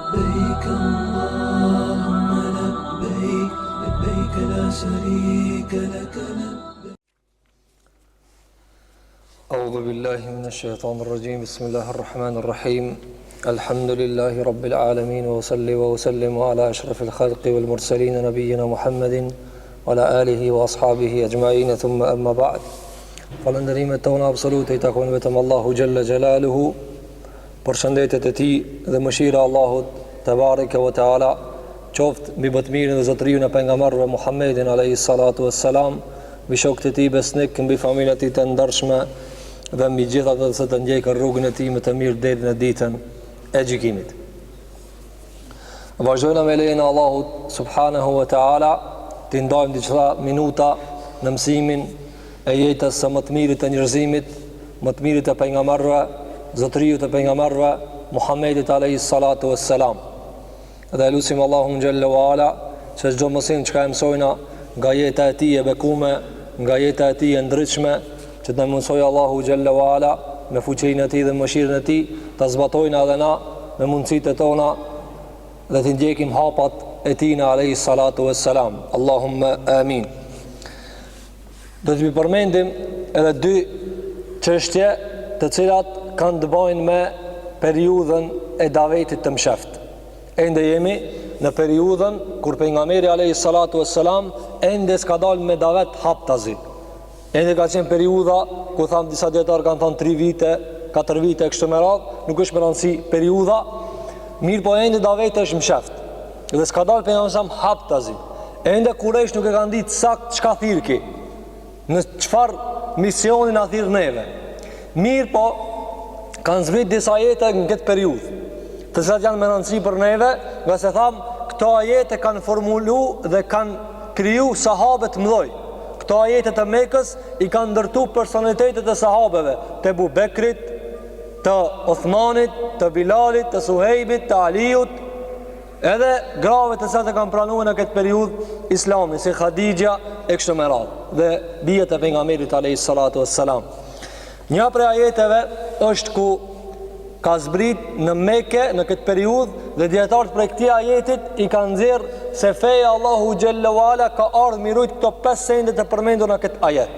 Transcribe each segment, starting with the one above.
لبيك اللهم لبيك لبيك لا شريك لك لبيك. أعوذ بالله من الشيطان الرجيم. بسم الله الرحمن الرحيم. الحمد لله رب العالمين وصلي وسلم على أشرف الخلق والمرسلين نبينا محمد وعلى آله وأصحابه أجمعين ثم أما بعد. Falënderimet tona absolute I takojnë vetëm Allahu Gjelle Gjelaluhu, për shëndetet e tij dhe mëshira Allahut te bareke ve teala qoftë mbi bëtmirin dhe zotëriun e pejgamberëve Muhammedin alayhi salatu wassalam, mbi shokët e tij besnik, mbi familjen e tij të ndershme dhe mbi gjithë ata që të ndjekën rrugën e tij më të mirë deri në ditën e gjykimit. Vazhdojmë me lejen e Allahut subhanahu wa taala, të ndajmë disa minuta në mësimin e jetës së më të mirit të njerëzimit, më të mirit të pejgamberëve, zotëriut të pejgamberëve Muhammedit alayhi salatu wassalam. Dhe lutim Allahun xhalla wala se çdo mësim që mësojna nga jeta e tij e bekume, nga jeta e tij e ndritshme, që të mësojë Allahu xhalla wala me fuqinë e tij dhe mëshirën e tij, ta zbatojna edhe na me mundësitë tona dhe të ndjekim hapat e tij alayhi salatu wassalam. Allahumma amin. Do të përmendim edhe dy çështje të cilat kanë të bëjnë me periudhën e davetit të msheft. Ende jemi në periudhën kur pejgamberi alayhi salatu wassalam ende s'ka dalë me davet haptazi. Ende ka qenë periudha ku tham disa dietar kanë thënë 3 vite, 4 vite kështu me radhë, nuk është më rëndësi periudha, mirë po ende daveti është msheft. Dhe s'ka dalë pejgamberi haptazi. Ende Kurajsh nuk e kanë ditë sakt çka thirrki. Në qëfar misionin a thirë neve. Mirë po, kanë zbrit disa ajete në këtë periudhë, të cilat janë me rëndësi për neve, nga se thamë, këto ajete kanë formulu dhe kanë kriju sahabet mdoj. Këto ajete të Mekës I kanë ndërtu personalitetet e sahabeve, të Ebu Bekrit, të Othmanit, të Bilalit, të Suhejbit, të Aliut, edhe grave të cilat e kanë pranuar në këtë periudhë Islami, si Khadija e kështu me radhë dhe bijet e pejgamberit alayhi salatu wassalam. Një prej ajeteve është ku ka zbrit në Mekë në këtë periudhë dhe dietarët prej këtij ajetit I kanë nxjerrë se feja Allahu xhalla wala ka ardhur mirujt këto 5 sende të përmendur në këtë ajet.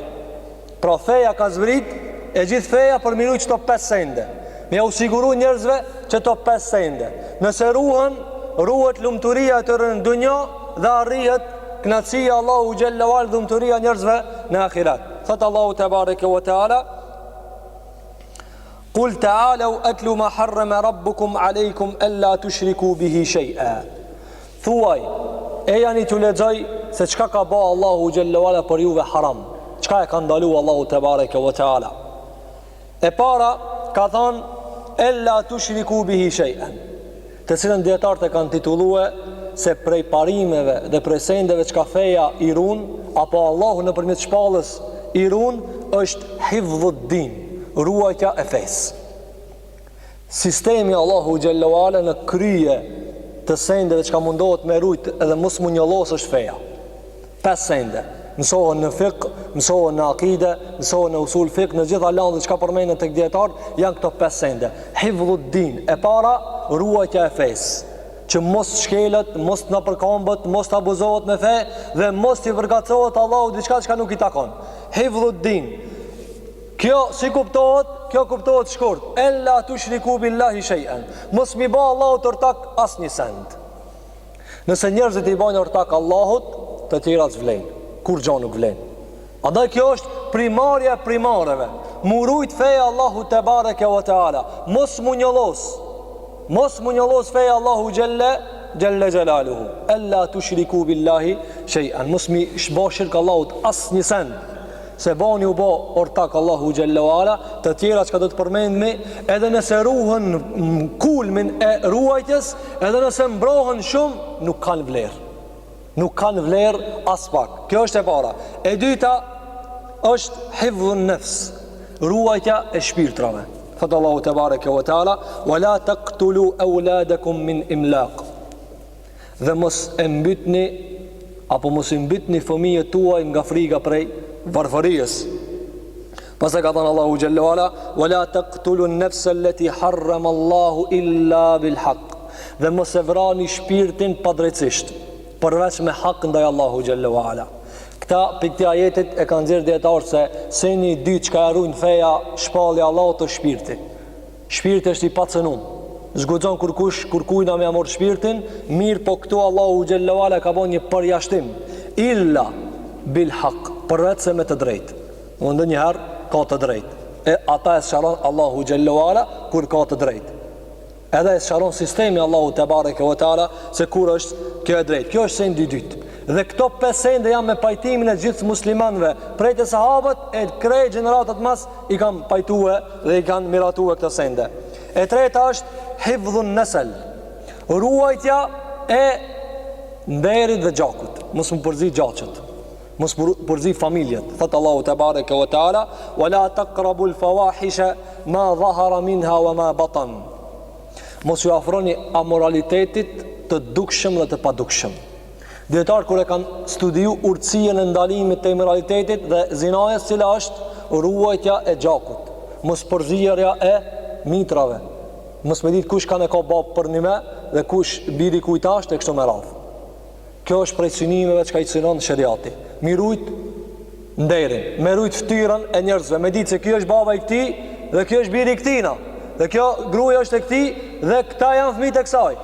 Pra feja ka zbrit e gjithë feja për mirujt këto 5 sende. Me u siguru njerëzve që këto 5 sende. Nëse ruhet lumturia e tyre në dunjë dhe arrihet kënaqësia Allahu xhalla wal dhe lumturia njerëzve në ahiret. Thot Allahu te bareke ve teala: "Qul ta'alu atlu ma harrama rabbukum alaykum alla tushriku bihi shay'a." Thuaj, e jani të lexoj se çka ka bë Allahu xhalla wala për juve haram. Çka e ka ndaluar Allahu te bareke ve teala. E para ka thënë alla tushriku bihi shay'an. Të cilën dietarët e kanë titulluar se prej parimeve dhe prej sendeve që ka feja I run, apo Allahu në përmjet shpallës I run, është hifdhuddin, ruajtja e fesë. Sistemi Allahu Gjellewale në kryje të sendeve që ka mundohet me rujt edhe mos mu njëllos është feja. 5 sende. Mësohen në fiqh, mësohen në akide, mësohen në usul fiqh, në gjitha landë që ka përmenë të këdjetarë, janë këto 5 sende. Hifdhuddin, e para, ruajtja e fesë, që mos shkelet, mos në përkombët, mos të abuzohet me fe, dhe mos të vërgatsohet Allahu diçka që nuk I takon. Hifdhuddin. Kjo si kuptohet? Kjo kuptohet shkurt. Ella tushriku billahi shay'an. Mos mi ba Allahu të ortak as një send. Nëse njerëzit I bajnë ortak Allahut, të tjera s'vlejnë. Kur gjo nuk vlenë. Andaj kjo është primarja primareve. Murujt feja Allahu te bareke ve teala. Mos mu njëllos feja Allahu gjelle gjelaluhu. Ella tushriku billahi shay'an. Mos mi shbo shirk Allahut as një send. Se bani u bo ortak Allahu gjelle wala, të tjera që ka do të përmendmi, edhe nëse ruhen kulmin e ruajtjes, edhe nëse mbrohen shumë, nuk kanë vlerë. Nuk kanë vlerë as pak. Kjo është e para. E dyta është hifdhun nafs, ruajtja e shpirtrave. Thot Allahu te bareke ve teala: "Wala taqtulu awladakum min imlaq." Dhe mos e mbytni apo mos I mbytni fëmijët tuaj nga frika prej varfërisë. Pastaj ka thënë Allahu xhallahu ala: "Wala taqtulu an-nafsa allati harrama Allahu illa bil haqq." dhe mos e vrani shpirtin padrejtisht, përveç me hak ndaj Allahu xhallahu ala. Këta pikë ajetit e kanë nxjerrë dietarë se seni i dytë çka e ruajn feja shpallja Allahut të shpirti. Shpirti është i pacënuar. Zguxon kur kujna me amor shpirtin, mirë po këtu Allahu xhallahu ala ka bënë një përjashtim. Illa bil haq, përveç se me të drejtë. Ndonjëherë ka të drejtë. E ata e sqaron Allahu xhallahu ala kur ka të drejtë. Edhe e sqaron sistemi Allahu te bareke ve taala se kur është kjo e drejtë. Kjo është sendi i dytë. Dhe këto 5 sende janë me pajtimin e gjithë muslimanëve, prej të sahabët e krejt gjeneratat mas i kanë pajtue dhe i kanë miratue këto sende. E treta është hifdhun nesel, ruajtja e nderit dhe gjakut. Mos më përzi gjaçët, mos përzi familjet. Thot Allahu te bareke ve taala, "Wala taqrabul fawahisha ma dhahara minha wa ma batan." Mos ju afroni amoralitetit të dukshëm dhe të padukshëm. Dietar kur e kanë studiu urtësinë e ndalimit të immoralitetit dhe zinajës, cila është ruajtja e gjakut, mos përzierja e mitrave, mos me ditë kush kanë ka bab për një me dhe kush biri kujtasht e kështu me radhë. Kjo është prej synimeve që ka i synon shariati. Mi rujt nderin, me rujt ftyrën e njerëzve, me ditë se kjo është baba i këtij dhe kjo është biri i këtina, dhe kjo gruaja është e këtij dhe këta janë fëmijët e kësaj.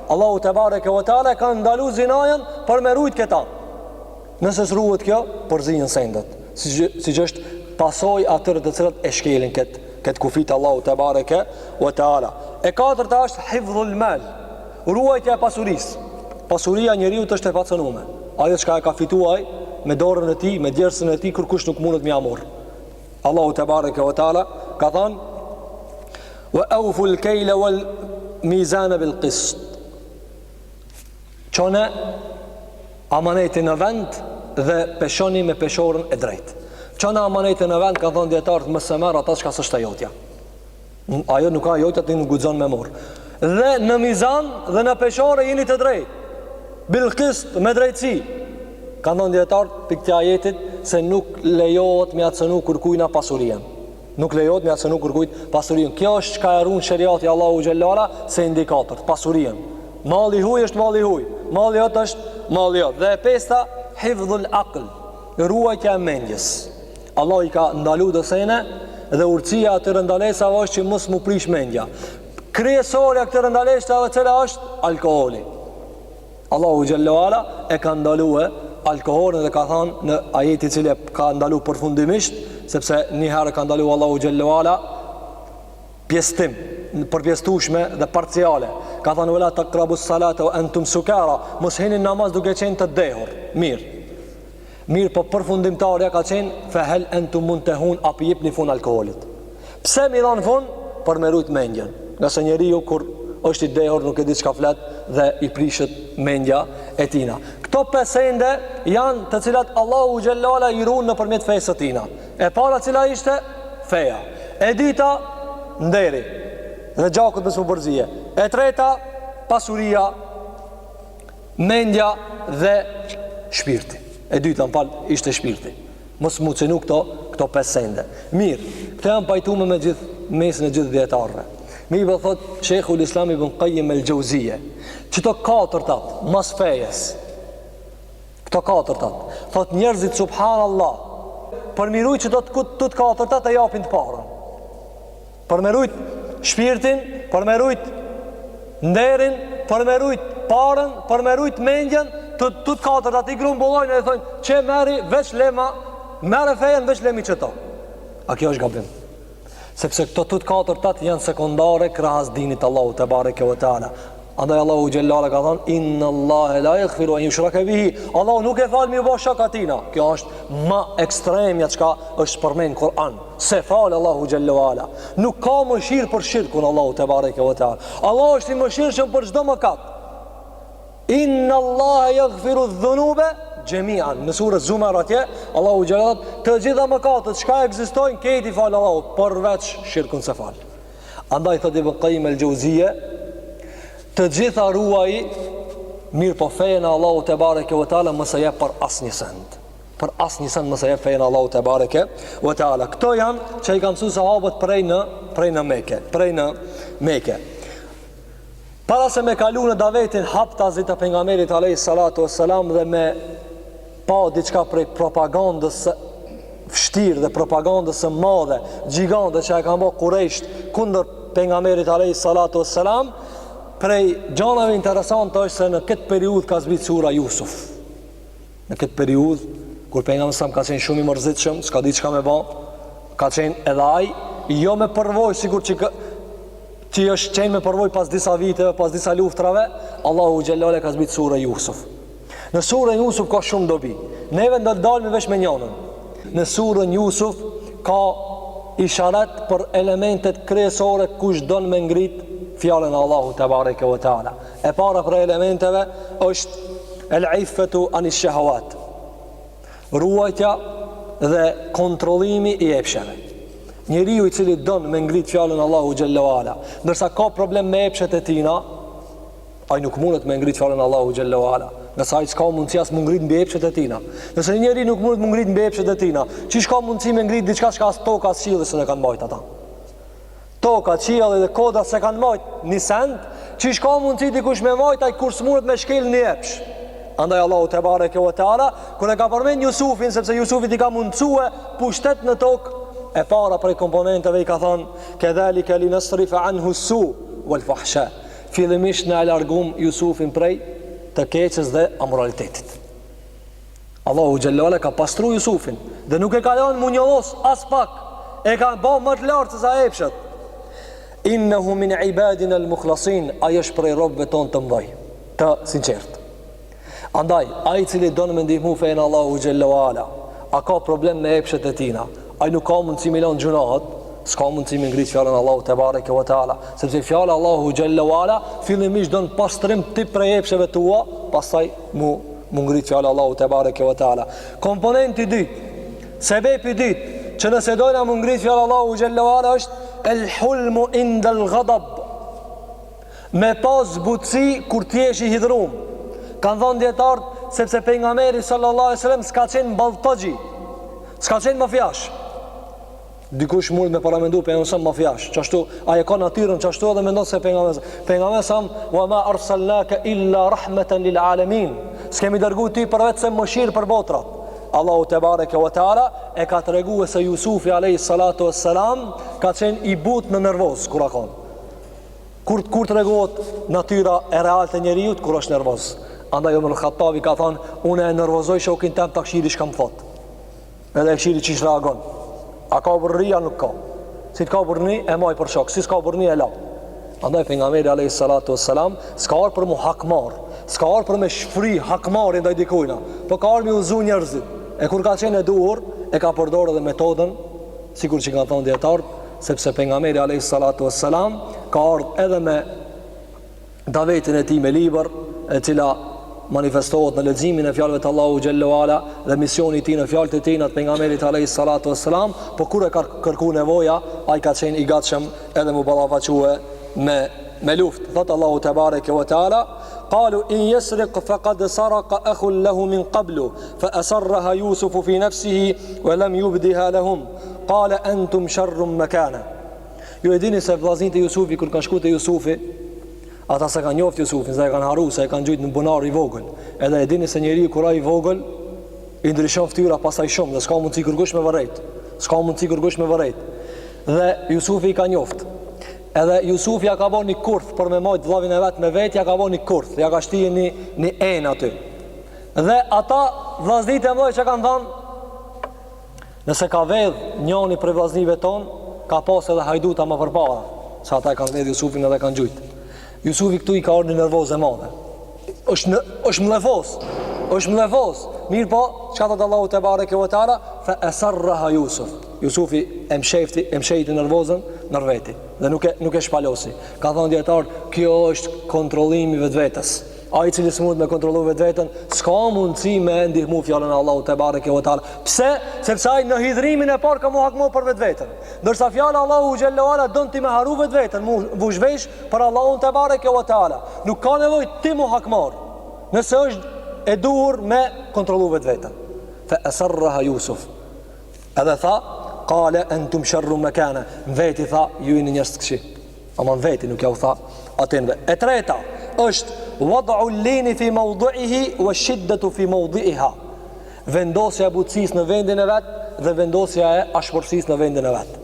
Allahu te bareke ve taala ka ndaluar zinajën për me rujt këta. Nëse s'ruhet kjo, përzihen sendet. Siç është pasojë atyre të cilët e shkelin këtë kufit Allahu te bareke ve taala. E katërta është hifdhul mal, ruajtja e pasurisë. Pasuria e njeriu është e pacënuar. Ajo çka e ka fituar me dorën e tij, me djersën e tij, kur kush nuk mundet me amor. Allahu te bareke ve taala ka thënë: "Wa awful kayla wal mizana bil qist." Qone amanetin në vend dhe peshoni me peshorën e drejtë. Qone amanetin në vend, ka thonë djetarët, mëse merë ata çka s'është jotja. Ajo nuk ka jotja, ti nuk guxon me morë. Dhe në mizan dhe në peshorë jeni të drejtë. Bilqist, me drejtësi. Ka thonë djetarët për këtë ajetit se nuk lejohet me atësënu kërkujna pasurien. Nuk lejohet me atësënu kërkujt pasurien. Kjo është çka e ruan shariati Allahu xhallahu se indikator, pasurien. Mali huj është mali huj, mali jot është mali jot. Dhe e pesta, hifdhul aql, ruajtja e mendjes. Allah i ka ndalu dësene dhe urtësia atyre ndalesave është që mos mu prish mendja. Kryesorja këtyre ndalesave cila është alkoholi. Allahu xhallahu ala e ka ndaluar alkoholin dhe ka thënë në ajeti i cili ka ndaluar përfundimisht, sepse një herë ka ndaluar Allahu xhallahu ala pjesëtim, përpjestueshme dhe parciale. Ka thënë wala taqrabus salata wa antum sukara, mos hini namaz duke qenë të dehur. Mirë, po përfundimtarja ka qenë fehel antum muntahun, apo jepni fund alkoolit. Pse mi dhan fund? Për me rujt mendjen. Nëse njeriu kur është i dehur nuk e di çka flet dhe i prishet mendja e tina. Këto 5 sende janë të cilat Allahu xhallahu ala i ruan nëpërmjet fesë së tina. E para cila ishte feja. E dyta nderi dhe gjakut me subërzije. E treta pasuria, mendja dhe shpirti. E dyta ishte shpirti. Mos mu cenu këto 5 sende. Mirë, këto janë pajtume me gjithë mesin e gjithë dietarëve. Mi i thot Sheikhul Islam ibn Qayyim el-Jauziyje, këto 4 mas fejes, këto 4 thot njerëzit subhanallah, përmirujt që të 4 të japin të parën. Përmirujt shpirtin, përmirujt nderin, përmirujt parën, përmirujt mendjen, të 4 i grumbullojnë e thonë që meri veç lema, mere fejen veç lemi qëto. A kjo është gabim. Sepse këto 4 janë sekundare krahas dinit Allahu te bareke ve taala. Andaj Allahu xhallala ka thënë inna Allaha la yaghfiru an yushraka bihi. Allahu nuk e fal mi bosh shakatina. Kjo është më ekstremja çka është përmend në Kur'an. Se fal Allahu xhallala. Nuk ka mëshirë për shirkun Allahu te bareke ve taala. Allahu është i mëshirshëm për çdo mëkat. Inna Allaha yaghfiru dhunuba jami'an. Në surën Zumar atje Allahu xhallat të gjitha mëkatet çka ekzistojnë këti fal Allahu përveç shirkun se fal. Andaj thotë Ibn Qayyim el-Jauziyje, të gjitha ruaj mirë po fejën Allahu te bareke ve taala mos e jep për asnjë send. Për asnjë send mos e jep fejën Allahu te bareke ve taala. Kto janë që i kanë mësuar sahabët prej në Mekë. Para se me kalu në davetin haptazit të pejgamberit alayhi salatu wassalam dhe me pa diçka prej propagandës vështirë dhe propagandës së madhe, gjigante që e kanë bërë Kurejsht kundër pejgamberit alayhi salatu wassalam, prej gjanave interesante është se në këtë periudhë ka zbrit sura Jusuf. Në këtë periudhë kur pejgamberi sa ka qenë shumë i mërzitshëm, s'ka ditë çka më bë, ka qenë edhe ai jo me përvojë, sigur që është qenë me përvojë pas disa viteve, pas disa luftrave, Allahu xhallale ka zbrit sura Jusuf. Në surën Jusuf ka shumë dobi. Neve do të dalim veç me njënën. Në surën Jusuf ka isharat për elementet kryesore kush don me ngrit fjalën e Allahut te bareke ve taala. E para për elementeve është el-iffatu anis shahawat. Ruajtja dhe kontrollimi i epsheve. Njeriu i cili don me ngrit fjalën Allahu xhallahu ala, ndërsa ka problem me epshet e tina, ai nuk mundet me ngrit fjalën Allahu xhallahu ala. Nëse ai s'ka mundësi as më ngrit mbi epshet e tina. Nëse një njeri nuk mundet më ngrit mbi epshet e tina, çish ka mundësi me ngrit diçka që as toka as qielli s'e kanë mbajt ata. Toka, qielli dhe koda s'e kanë mbajt një send, çish ka mundësi dikush me mbajt ai kur s'mundet me shkel një epsh. Andaj Allahu te bareke ve teala kur e ka përmend Jusufin, sepse Jusufit i ka mundësue pushtet në tokë, e para prej komponenteve i ka thënë kedhalika linasrifa anhu su wal fahsha. Fillimisht në alargum Jusufin prej të keqes dhe amoralitetit. Allahu xhallala ka pastru Jusufin dhe nuk e ka lënë munjollos as pak, e ka bërë më të lartë se sa epshet. Innehu min ibadina al-mukhlasin, ai është prej robëve tonë të mëdhej, të sinqert. Andaj ai i cili don me ndihmu fen Allahu xhallala, a ka problem me epshet e tina, ai nuk ka mundësi me lënë gjunahet, s'ka mundësi me ngrit fjalën Allahu te bareke ve taala, sepse fjala Allahu xhallahu ala fillimisht don pastrim ti prej epsheve tua, pastaj mu ngrit fjalë Allahu te bareke ve taala. Komponenti i dytë, sebepi i dytë, që nëse dojna mu ngrit fjalë Allahu xhallahu ala është el hulmu inda al ghadab. Me pas butësi kur ti je i hidhur. Kanë thënë dietarët sepse pejgamberi sallallahu alaihi wasallam s'ka qenë balltoxhi, s'ka qenë mafiash. Dikush mund me paramendu pejgamberin mafiash, çashtu ai ka natyrën çashtu edhe mendon se pejgamberi sa wa ma arsalnaka illa rahmatan lil alamin. S'kemi dërguar ti për vetëm mëshirë për botrat. Allahu te bareke ve taala e ka treguar se Jusufi alayhi salatu wassalam ka qenë i but në nervoz kur ka qenë. Kur tregohet natyra e reale e njeriu kur është nervoz. Andaj Omar al-Khattabi ka thënë, unë e nervozoj shokin tim takshiri çka më thot. Edhe këshiri çish reagon. A ka burria nuk ka. Si të ka burni e maj për shok, si s'ka burni e la. Andaj pejgamberi alayhi salatu wassalam s'ka ardhur për mu hakmar, s'ka ardhur për me shfry hakmarin ndaj dikujna, po ka ardhur me uzu njerëzit. E kur ka qenë e duhur, e ka përdorur edhe metodën, sikur që kanë thënë dietarët, sepse pejgamberi alayhi salatu wassalam ka ardhur edhe me davetin e tij me libër, e cila manifestohet në leximin e fjalëve të Allahu xhallahu ala dhe misioni i tij në fjalët e tij në pejgamberit alayhi salatu wassalam, por kur e ka kërkuar nevoja, ai ka qenë i gatshëm edhe mu ballafaque me luftë. Thot Allahu te bareke ve taala, qalu in yasriq faqad saraqa akhun lahu min qablu fa asarraha Yusuf fi nafsihi wa lam yubdiha lahum qala antum sharrun makana. Ju e dini se vllazërit e Jusufit kur kanë shkuar te Jusufi, ata se kanë njoftë Jusufin, se e kanë haru, se e kanë gjujtë në bunar i vogël. Edhe e dini se njeri kura i vogël i ndryshon ftyra pasaj shumë dhe s'ka mundësi kërkush me vërrejt. S'ka mundësi kërkush me vërrejt. Dhe Jusufi i ka njoftë. Edhe Jusufi ja ka bo një kurth për me majtë vllavin e vetë me vetë, ja ka bo një kurth, ja ka shtije një enë aty. Dhe ata vllaznit e mdoj që kanë thanë, nëse ka vedh njoni për vllaznive tonë, ka pas edhe hajduta më përpara, sa ata e kanë vedh Jusufin edhe kanë gjujtë. Jusufi këtu i ka orë një nervoz e madhe. është mlefos. Mirë po, çka thot Allahu te bareke ve taala, fa asarraha Yusuf. Jusufi e mshejti nervozën në veti dhe nuk e shpalosi. Ka thënë dietar, kjo është kontrollimi vetvetes. Ai i cili s'mund me kontrollu vetveten, s'ka mundësi me ndihmu fjalën e Allahut te bareke ve taala. Pse? Sepse ai në hidhrimin e parë ka mu hakmo për vetveten. Ndërsa fjala Allahu xhallahu ala don ti me haru vetveten, mu zhvesh për Allahun te bareke ve taala. Nuk ka nevojë ti mu hakmar. Nëse është e duhur me kontrollu vetveten. Fa asarraha Yusuf. Edhe tha, qala antum sharrun makana. Veti tha, ju jeni njerëz të këqij. Ama veti nuk ja u tha atinve. E treta është wad'u al-lini fi mawdi'ihi wa shiddatu fi mawdi'iha. Vendosja e butësisë në vendin e vet dhe vendosja e ashpërsisë në vendin e vet.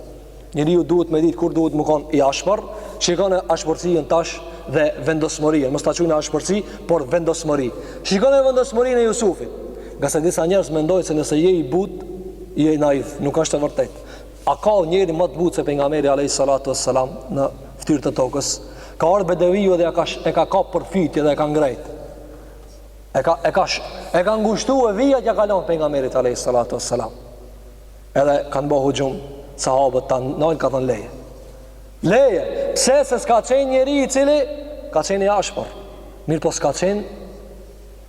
Njeriu duhet me ditë kur duhet më kon i ashpër, shikon ashpërsinë tash dhe vendosmërinë. Mos ta quajnë ashpërsi, por vendosmëri. Shikon vendosmërinë e Jusufit. Nga se disa njerëz mendojnë se nëse je i butë, je naiv, nuk është e vërtetë. A ka njeri më të butë se pejgamberi alayhis salatu wassalam në fytyrë të tokës? Ka ardhur bedeviu dhe e ka kap për fytje dhe e ka ngrejt. E ka ngushtuar vijat ja ka lënë pejgamberit alayhis salatu wassalam. Edhe kanë bëhu hujum sahabët tanë ka thënë leje. Leje, pse se s'ka qenë njeri i cili ka qenë i ashpër. Mirë po s'ka qenë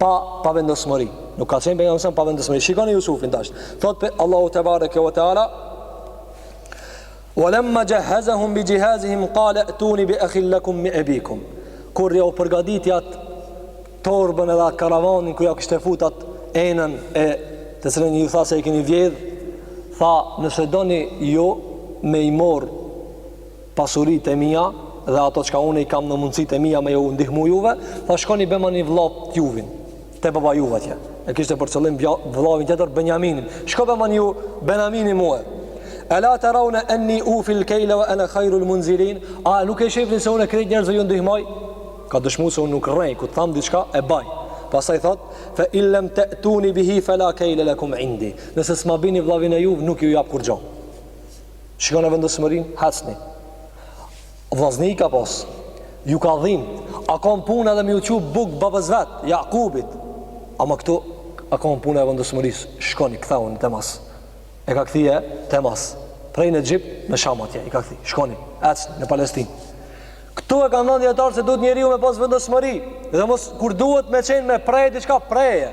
pa vendosmëri. Nuk ka qenë pejgamberi pa vendosmëri. Shikoni Jusufin tash. Thot Allahu te bareke ve teala walamma jahazahum bi jihazihim qala atuni bi akhin lakum mi abikum. Kur ja u përgatitjat torbën edhe atë karavanin ku ja kishte futat enën e të cilën ju tha se i keni vjedh, tha nëse doni ju me i mor pasurit e mia dhe ato çka unë i kam në mundësitë e mia me ju ndihmu juve, tha shkoni bëma një vllap t'juvin te baba juve atje. E kishte për qëllim vllavin tjetër Benjaminin. Shko bëma një Benjaminin mua. Ala tarawna anni ufil kayla wa ana khairul munzilin. A nuk e shihni se unë krejt njerëz ju ndihmoj? Ka dëshmuar se unë nuk rrej, ku të tham diçka e baj. Pastaj thot fa in lam ta'tuni bihi fala kayla lakum indi. Nëse s'ma bini vllavin e juve, nuk ju jap kurrë. Shikoni vendosmërinë, hasni. Vllazni ka pas. Ju ka dhim. A ka punë edhe me u çu buk babas vet, Jakubit. Ama këtu a ka punë e vendosmërisë. Shkoni kthau në Temas. E ka kthie Temas. Prej në Egjipt në Sham atje i ka kthi. Shkoni, ecën në Palestinë. Këtu e kanë thënë dietar se duhet njeriu me pas vendosmëri. Dhe mos kur duhet me qenë me prej diçka preje.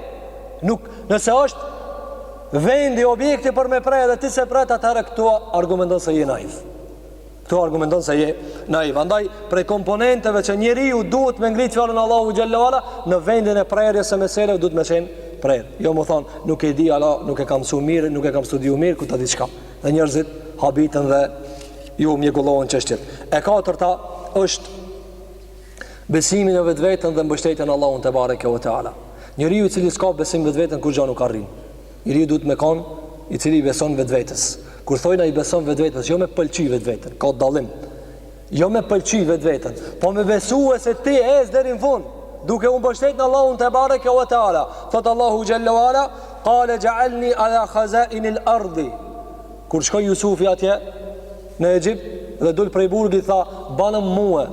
Nuk, nëse është vendi, objekti për me prej dhe ti se pret, atëherë këtu argumenton se je naiv. Këtu argumenton se je naiv. Andaj prej komponenteve që njeriu duhet me ngrit fjalën Allahu xhallahu ala në vendin e prerjes së meseleve duhet me qenë prerë. Jo më thonë nuk e di ala, nuk e kam mësuar mirë, nuk e kam studiuar mirë, ku ta di çka. Dhe njerëzit habitën dhe ju mjekullohen çështjet. E katërta është besimin e vetveten dhe mbështetjen në Allahun te bareke ve teala. Njeriu i cili s'ka besim vetveten kur gjë nuk arrin. Njeriu duhet me kon i cili beson vetvetes. Kur thojnë ai beson vetvetes, jo me pëlqy vetveten, ka dallim. Jo me pëlqy vetveten, po me besue se ti ec deri në fund, duke u mbështetur në Allahun te bareke ve teala. Thot Allahu xhallahu ala, qala ja'alni ala khaza'inil ardi. Kur shkoi Jusufi atje në Egjipt dhe dul prej burgut tha banëm mua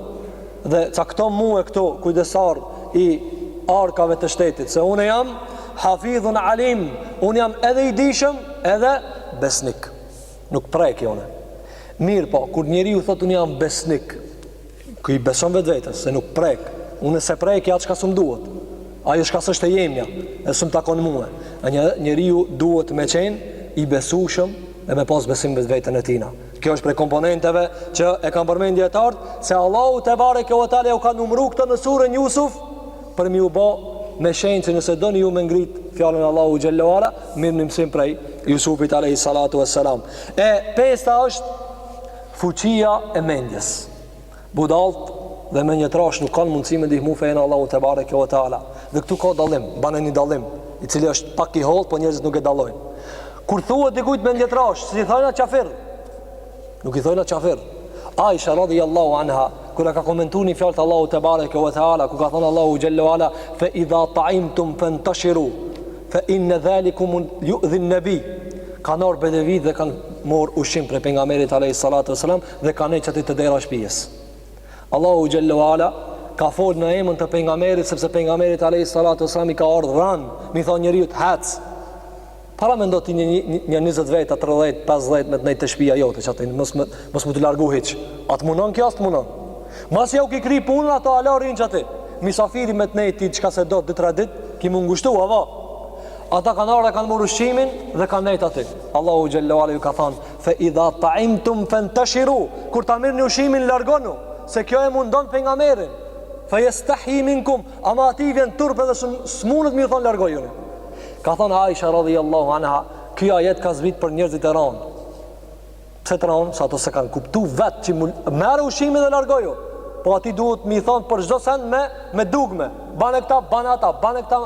dhe cakton mua këto kujdesar i arkave të shtetit, se unë jam hafidhun alim, unë jam edhe i dishëm edhe besnik, nuk prek jone. Mirë po, kur njeriu thot unë jam besnik, ku i beson vetvetes se nuk prek, unë se prek ja çka s'm duhet, ajo çka s'është e jemja e s'm takon mua. Njeriu duhet me qenë i besueshëm dhe me pas besim vetveten e tina. Kjo është prej komponenteve që e kanë përmendë dietarët se Allahu te bareke ve teala u ka numëruar këtë në surën Jusuf për mi u bë me shenjë se nëse doni ju me ngrit fjalën Allahu xhallahu ala, mirë mësim prej Jusufit alayhi salatu wassalam. E pesta është fuqia e mendjes. Budallt dhe menjëtrash nuk kanë mundësi me ndihmu fenë Allahu te bareke ve teala. Dhe këtu ka dallim, banë një dallim, i cili është pak i hollë, po njerëzit nuk e dallojnë. Kur thuhet dikujt mendjetrash, si thonë qafir, nuk i thonë qafir. Aisha radhiyallahu anha kur ka komentuar një fjalë të Allahut te bareke ve teala, ku ka thënë Allahu xhallahu ala fa idha ta'imtum fantashiru fa inna dhalikum yu'dhi an-nabi. Kanë orë bedevi dhe kanë marrë ushqim prej pejgamberit alayhi salatu wasalam dhe kanë qenë të dera shtëpisë. Allahu xhallahu ala ka folur në emrin të pejgamberit sepse pejgamberi alayhi salatu wasalam i ka ardhur, mi thonë njeriu hac. Para me ndo ti një 20 veta, 30, 50 me të nejtë të shpia jote që atë mos më të largu hiq. Atë munon kjo, atë munon. Mas ja u ki kri punën, ato ala rinë që atë. Misafiri me të nejtë ti qka se do të 2-3 dit, ki mu ngushtu, ava. Ata kanë arë, kanë mërë ushqimin dhe kanë nejtë atë. Allahu Gjellewale ju ka thanë, fe idha ta'imtum fen të shiru, kur ta mirë një ushqimin largonu, se kjo e mundon për nga merin. Fe jestahi minkum, ama ati vjen turpe dhe s'munët mi thonë largojuni. Ka thënë Aisha radhiyallahu anha, ky ajet ka zbrit për njerëzit e ranë. Pse të ranë? Sa ato se kanë kuptu vetë që merë ushimin dhe largoju. po ati duhet mi thonë për çdo send me dugme. Bane këta, bane ata, bane këta.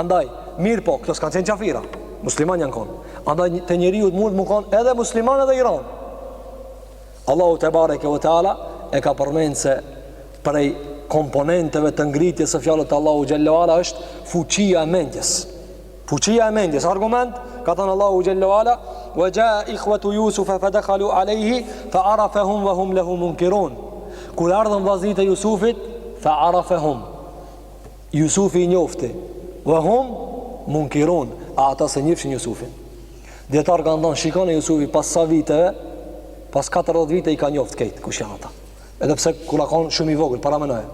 Andaj, mirë po, këto s'kanë qenë qafira. Musliman janë konë. Andaj të njeriu mund më konë edhe musliman edhe Iran. Allahu te bareke ve teala e ka përmenë se prej komponenteve të ngritjes së fjalës të Allahu xhallahu ala është fuqia e mendjes. Fuqia e mendjes. Argument ka thënë Allahu xhallahu ala: "Wa jaa ikhwatu Yusufa fadakhalu alayhi fa'arafahum wa hum lahu munkirun." Kur ardhën vllazërit e Jusufit, fa'arafahum. Jusufi i njofti, wa hum munkirun, ata se njefshin Jusufin. Dietar kanë thënë, shikoni Jusufi pas sa viteve, pas 40 vite i ka njoft këtë kush janë ata. Edhe pse kur ka qenë shumë i vogël, para menoje.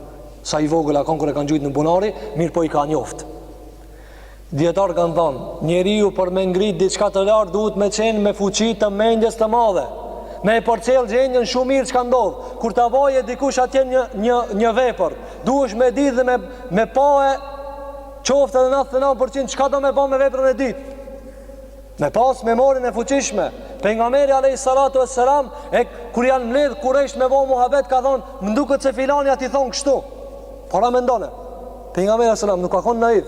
Sa i vogël ka qenë kur e kanë gjujt në bunari, mirë po i ka njoft. Dietar kanë thënë, njeriu për me ngrit diçka të lartë duhet me qenë me fuqi të mendjes të madhe. Me e përcjell gjendjen shumë mirë çka ndodh. Kur ta vaje dikush atje një vepër, duhesh me ditë dhe me pa qoftë edhe 99% çka do me bë me veprën e ditë. Me pas memorin e fuqishme. Pejgamberi alayhi salatu wassalam kur janë mbledh Kurajsh me vë muhabet ka thonë, më duket se filani aty thon kështu. Para mendone. Pejgamberi alayhi salam nuk ka qenë naiv.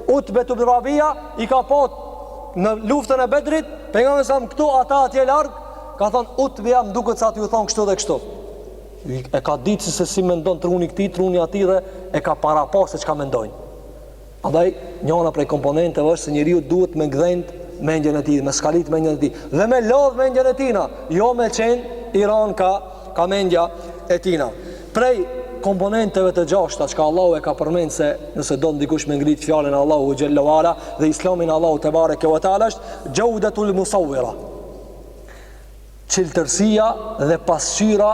Utbe ibn Rabia i ka pot në luftën e Bedrit, pejgamberi sa këtu ata atje larg, ka thonë Utbe më duket se aty u thon kështu dhe kështu. E ka ditë se si mendon truni këtij, truni atij dhe e ka parapasë çka mendojnë. Andaj njëra prej komponenteve është se njeriu duhet me gdhënt mendjen e tij, me skalit mendjen e tij dhe me lodh mendjen e tina, jo me qenë Iran ka mendja e tina. Prej komponenteve të gjashta që Allahu e ka përmend se nëse do ndikush me ngrit fjalën e Allahu xhallahu ala dhe islamin Allahu te bareke ve taala është jawdatul musawwira. Çeltërsia dhe pasqyra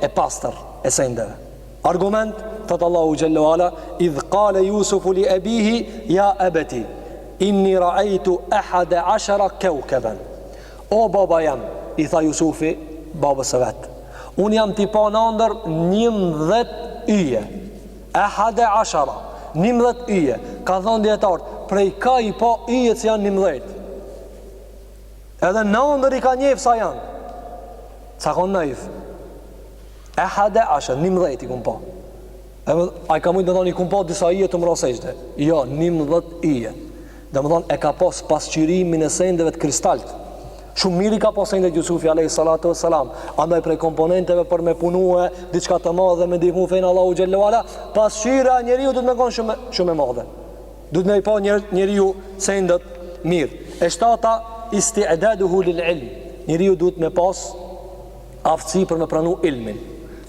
e pastër e sendeve. Argument thot Allahu xhallahu ala: "Idh qala Yusufu li abihi ya abati inni ra'aytu 11 kawkaban." O baba jam, i tha Jusufi babës së vet, unë jam t'i pa në ndër 11 yje. 11 yje. Ka thonë dietarët, prej ka i pa yjet që janë 11. Edhe në ndër i ka njef sa janë. Sa konë naif. 11 i kun pa. A i ka mujtë me thonë i kun pa disa yje të mrosejshde. Jo, 11 yje. Dhe më thonë e ka pas pasqyrimin e sendeve të kristalt. Shumë mirë i ka pas sendet Jusufi alayhi salatu wassalam. Andaj prej komponenteve për me punue diçka të madhe dhe me ndihmu fejnë Allahu xhallahu ala, pasqyra njeriu duhet me konë shumë e madhe. Duhet me i pa njeriu sendet mirë. E shtata isti'daduhu lil ilm. Njeriu duhet me pas aftësi për me pranu ilmin.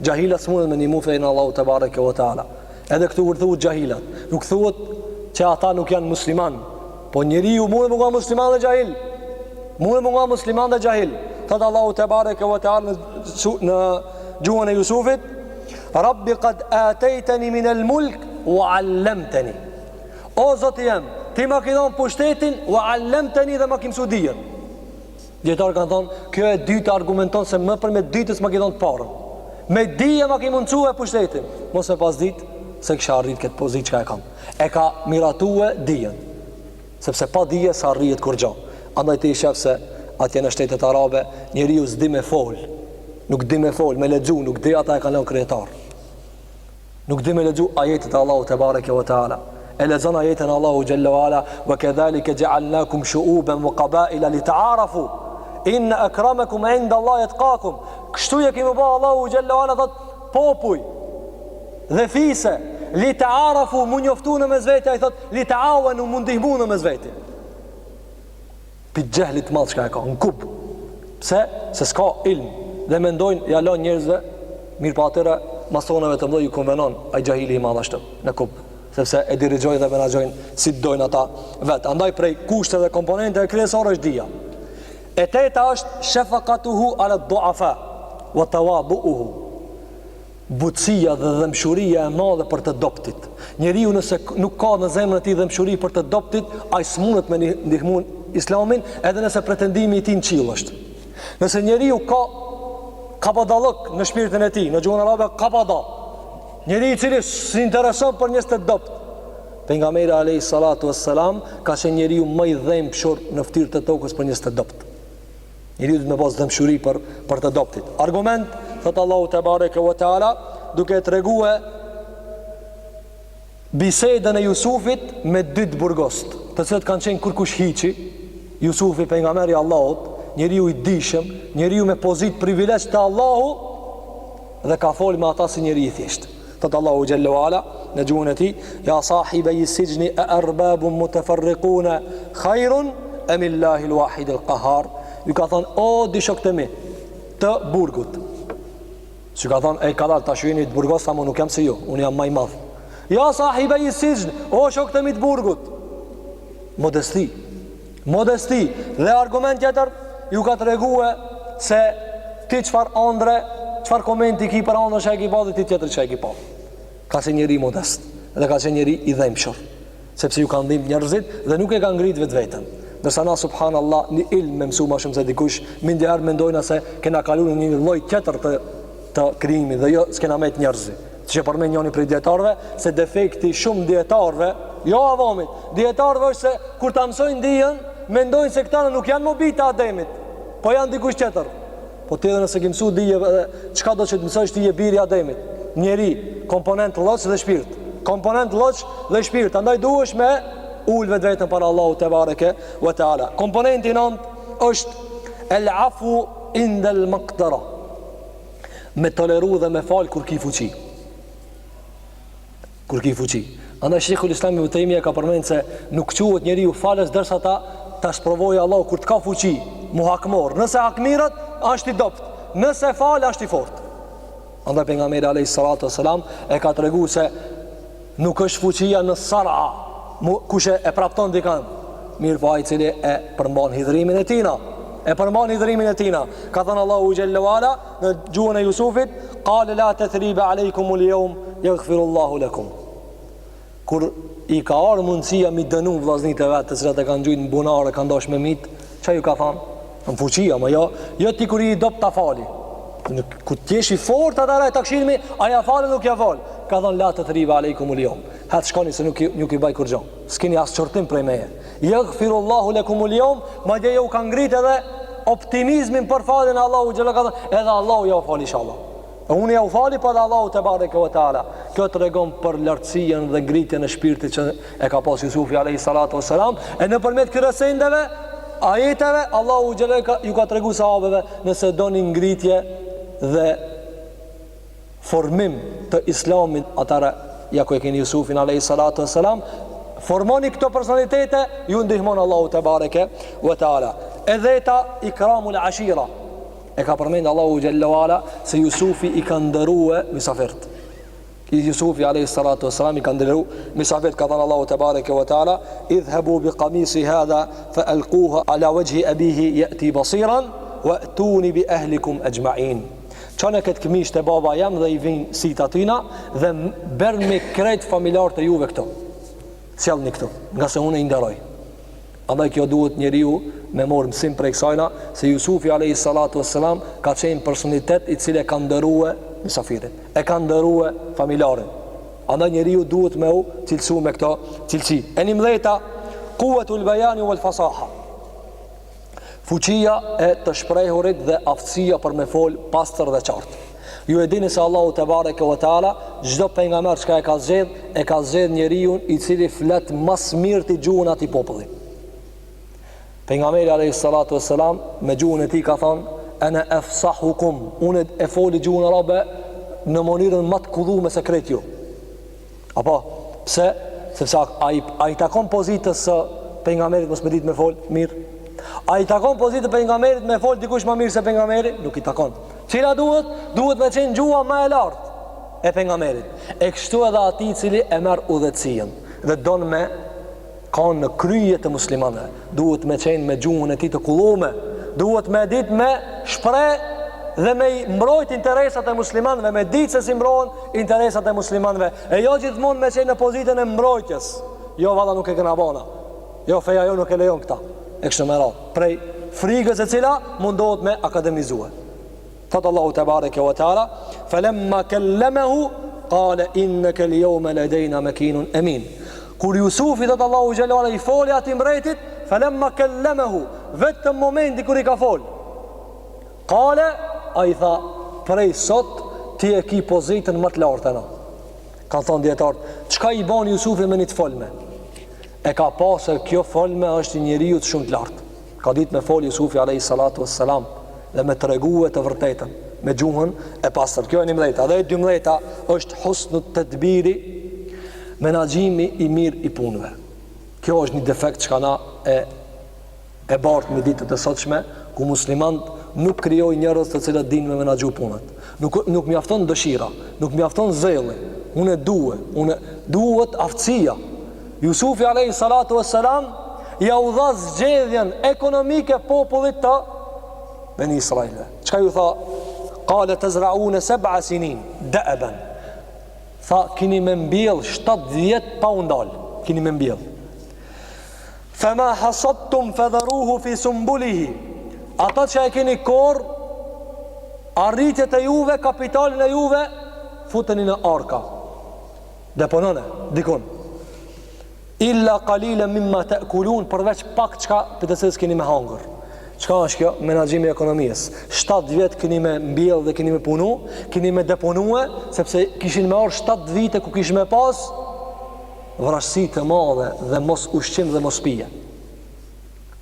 Gjahilat s'mundet me ndihmu fejnë Allahu te bareke ve taala. Edhe këtu kur thuhet gjahilat, nuk thuhet që ata nuk janë musliman, po njeriu mund të qenë musliman dhe gjahil. Mund të qenë musliman dhe gjahil. Thot Allahu te bareke ve taala në gjuhën e Jusufit: "Rabbi qad ataytani min al-mulk wa 'allamtani." O Zoti jam, ti më ke dhënë pushtetin wa 'allamtani dhe më ke mësuar dijen. Dietar kanë thonë, kjo e dytë argumenton se më përmet dytës më ke dhënë të parën. Me dije më ke mundsuar pushtetin. Mos e pas ditë se kisha arrit këtë pozitë që e kam. E ka miratue dijen. Sepse pa dije sa arrihet kur gjë. Andaj ti shef se atje në shtetet arabe njeriu s'di me fol. Nuk di me fol, me lexu, nuk di ata e kanë lënë krijetar. Nuk di me lexu ajetet e Allahut te bareke ve taala. E lexon ajetin e Allahu xhallahu ala: "Wa kadhalika ja'alnakum shu'uban wa qaba'ila lita'arafu inna akramakum 'inda Allahi atqakum." Kështu e kemi bë Allahu xhallahu ala thot popuj dhe fise lita'arafu mu njoftu në mes vete, ai thot lita'awanu mu ndihmu në mes vete. Për gjehlit madh çka e ka në kub. Pse? Se s'ka ilm dhe mendojnë ja lën njerëzve mirë pa atyre masonave të mëdhej ju konvenon ai gjahili i madh ashtu në kub, sepse e dirigjojnë dhe menaxhojnë si dojnë ata vet. Andaj prej kushteve dhe komponenteve kryesore është dia. E teta është shafaqatuhu ala du'afa wa tawadu'uhu. Butësia dhe dëmshuria e madhe për të doptit. Njeriu nëse nuk ka në zemrën e tij dëmshuri për të doptit, ai s'mundet me ndihmuar Islamin, edhe nëse pretendimi i tij në qiell është. Nëse njeriu ka kabadallok në shpirtin e tij, në gjuhën arabe kabada, njeriu i cili s'intereson për njerëz të dopt. Pejgamberi alayhi salatu wassalam ka qenë njeriu më i dhëmshur në fytyrë të tokës për njerëz të dopt. Njeriu duhet të pas dëmshuri për të doptit. Argument thot Allahu te bareke ve taala: duke treguar bisedën e Jusufit me 2 burgost, të cilët kanë qenë kurkush hiçi. Jusufi pejgamberi i Allahut, njeriu i dijshëm, njeriu me pozitë privilegj te Allahu, dhe ka folë me ata si njeri i thjesht. Thot Allahu Jalla wa Ala në gjuhën e tij: "Ya sahibi sijni arbabun mutafarriquna khairun am Allahi al-wahid al-qahhar." Ju ka thonë, o di shokët e mi të burgut. Që ka thonë, e ka dalë ta shuini të burgos, sa mu nuk jam se ju, unë jam maj madh. Ja sahibi sijn, o shokët e mi të burgut. Modesti. Modesti. Dhe argument tjetër ju ka treguar se ti çfarë ëndre, çfarë komenti ki për ëndër që e ki pa dhe ti tjetër që e ki pa. Ka qenë njeri modest dhe ka qenë njeri i dhemshur, sepse ju kanë dhimbë njerëzit dhe nuk e kanë ngrit vetveten. Dërsa na subhanallah një ilm me mësu ma shumë se dikush, mindjerë mendojna se kena kalu në një lloj tjetër të krijimit dhe jo s'kena met njerëzit. Që përmend njëri prej dietarëve se defekti shumë dietarëve, jo avamit, dietarëve është se kur ta mësojnë dijen, mendojnë se këta nuk janë mobita Ademit, po janë dikush tjetër. Po ti edhe nëse ke mësuar dije dhe çka do që të mësosh ti je biri Ademit, njeri, komponent lloç dhe shpirt. Komponent lloç dhe shpirt, andaj duhesh me ul vetën para Allahu te bareke ve taala. Komponenti i 9 është el afu inda al maqdara. Me toleru dhe me fal kur ki fuqi. Kur ki fuqi. Andaj Sheikhul Islam Ibn Taymija ka përmendur se nuk quhet njeriu falës derisa ta sprovojë Allahu kur të ka fuqi, mu hakmor. Nëse hakmirat, është i dopt. Nëse fal, është i fortë. Andaj pejgamberi alayhis salatu wassalam e ka treguar se nuk është fuqia në sara, kush e prapton dikan, mirë po ai i cili e përmban hidhrimin e tina. E përmban hidhrimin e tina. Ka thënë Allahu Jalla wala në gjuhën e Jusufit, qala la tathriba alaykum al-yawm yaghfirullahu lakum. Kur i ka ardhur mundësia mi dënu vllaznitë e vet, të cilat e kanë gjujt në bunare, kanë dashur me mit, çfarë ju ka thënë? Në fuqia, më jo ti kur i dop ta fali. Ku ti je i fortë atë takshimi, aja falë nuk ja fal. Ka thënë la tathriba alaykum al-yawm. Hatë shkoni se nuk i baj kur gjon. S'keni as çortim prej meje. Yaghfirullahu lakum al-yawm, madje ju ka ngrit edhe optimizmin për faljen e Allahu xhela ka thënë, edhe Allahu ja fal inshallah. Unë ja u fali pa Allahu te bareke ve taala. Kjo tregon për lartësinë dhe ngritjen e shpirtit që e ka pas Jusufi alayhi salatu wassalam, e nëpërmjet këtyre sendeve, ajeteve, Allahu xhela ju ka treguar sahabeve, nëse doni ngritje dhe formim të islamit, atëra ja ku e keni Jusufin alayhi salatu wassalam, formoni këto personalitete, ju ndihmon Allahu te bareke ve taala. Edhe ta ikramul ashira. E ka përmend Allahu Jalla wala se Jusufi i ka ndërua misafert. Jusufi alayhi salatu wassalam i ka ndërua misafert, ka thënë Allahu te bareke ve taala, idhhabu bi qamisi hadha fa alquha ala wajhi abihi yati basiran wa atuni bi ahlikum ajma'in. Çone këtë këmish të baba jam dhe i vinë si të atina dhe bërë me krejt familjar të juve këto. Sjellni këto, nga se unë i nderoj. Andaj kjo duhet njeriu me morë mësim prej kësajna se Jusufi alayhi salatu wassalam ka qenë personitet i cili e ka ndërue misafirin, e ka ndërue familjarin. Andaj njeriu duhet me u cilësu me këto cilësi. E 11, quwwatul bayani wal fasaha. Fuqia e të shprehurit dhe aftësia për me fol pastër dhe qartë. Ju e dini se Allahu te bareke ve taala çdo pejgamber që e ka zgjedh njeriu i cili flet më mirë ti gjuhën atij populli. Pejgamberi alayhis salatu wassalam me gjuhën e tij ka thënë ana afsahukum, unë e foli gjuhën arabe në mënyrën më të kulluar me sekret ju. Apo pse? Sepse ai takon pozitës së pejgamberit mos me ditë me fol mirë. A i takon pozitë pejgamberit me fol dikush më mirë se pejgamberi? Nuk i takon. Cila duhet? Duhet me qenë gjuha më e lartë e pejgamberit. E kështu edhe atij i cili e merr udhëtësinë dhe don me kanë në kryje të muslimanëve. Duhet me qenë me gjuhën e tij të kulluar. Duhet me ditë me shpreh dhe me mbrojt interesat e muslimanëve, me ditë se si mbrohen interesat e muslimanëve. E jo gjithmonë me qenë në pozitën e mbrojtjes. Jo valla nuk e kena bona. Jo feja jo nuk e lejon këta. E kështë më radhë, prej frikës e cila mundohet me akademizue. Thëtë Allahu te bareke wa taala, falamma kallamehu qala innaka al-yawma ladayna makinun amin. Kur Jusufi thëtë Allahu xhalla wala i foli atij mbretit, falamma kallamehu, vetëm momenti kur i ka fol. Qala, ai tha, prej sot ti e ki pozitën më të lartë e na. Kanë thonë djetarët, qka i bani Jusufi me një të folme? E ka pasë kjo folme është një njeriu të shumë të lartë. Ka ditë me folë Jusufi a.s. dhe me të reguve të vërtetën, me gjuhën e pasër. Kjo e 11. Dhe e 12 është husnu të të biri, menaxhimi i mirë i punëve. Kjo është një defekt që ka na e bartë me ditët e sotshme, ku muslimant nuk krijojnë njerëz të cilët dinë me menaxhu punët. Nuk mjafton dëshira, nuk mjafton zelli. Unë duhet aftësia. Jusufi a.s. ja u dha zgjedhjen ekonomike popullit të Beni Israilve. Çka ju tha? Qale tazra'un 7 sinin da'ban. Tha, kini me mbjell 7 vjet pa u ndal. Kini me mbjell. Fema hasabtum fadharuhu fi sumbulihi. Ata që e keni kor, arritjet e juve, kapitalin e juve, futeni në arka. Deponone, dikun. Illa qalila mimma ta'kulun, përveç pak çka për të cilës keni me hangër. Çka është kjo? Menaxhimi i ekonomisë. 7 vjet keni me mbjell dhe keni me punu, keni me deponue, sepse kishin me orë 7 vite ku kishin me pas vrasësi të madhe dhe mos ushqim dhe mos pije.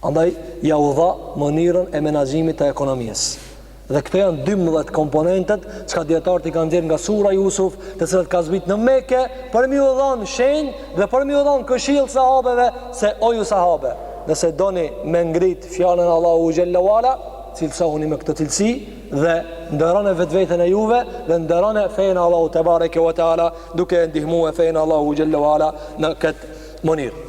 Andaj ja u dha mënyrën e menaxhimit të ekonomisë. Dhe këto janë 12 komponentet çka dietarët i kanë nxjerrë nga sura Jusuf, të cilat ka zbrit në Mekë për mi u dhënë shenjë dhe për mi u dhënë këshill sahabeve se o ju sahabe, nëse doni me ngrit fjalën Allahu xhalla wala, cilësohuni me këtë cilësi dhe ndëroni vetveten e juve dhe ndëroni fenë Allahu te bareke ve teala duke ndihmuar fenë Allahu xhalla wala në këtë mënyrë.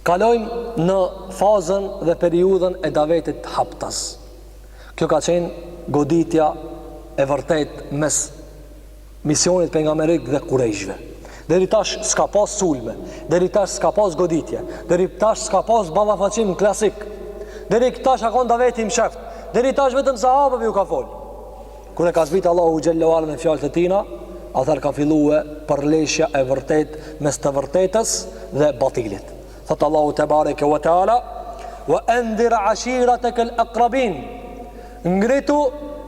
Kalojmë në fazën dhe periudhën e davetit të haptas. Kjo ka qenë goditja e vërtet mes misionit pejgamberik dhe kurejshve. Deri tash s'ka pas sulme, deri tash s'ka pas goditje, deri tash s'ka pas ballafaqim klasik, deri tash akon daveti msheft, deri tash vetëm sahabëve ju ka fol. Kur e ka zbrit Allahu xhallahu ala në fjalët e tina, atëherë ka filluar përleshja e vërtet mes të vërtetës dhe batilit. Thot Allahu te bareke ve teala: "Wa anzir ashiratak al-aqrabin." Ngritu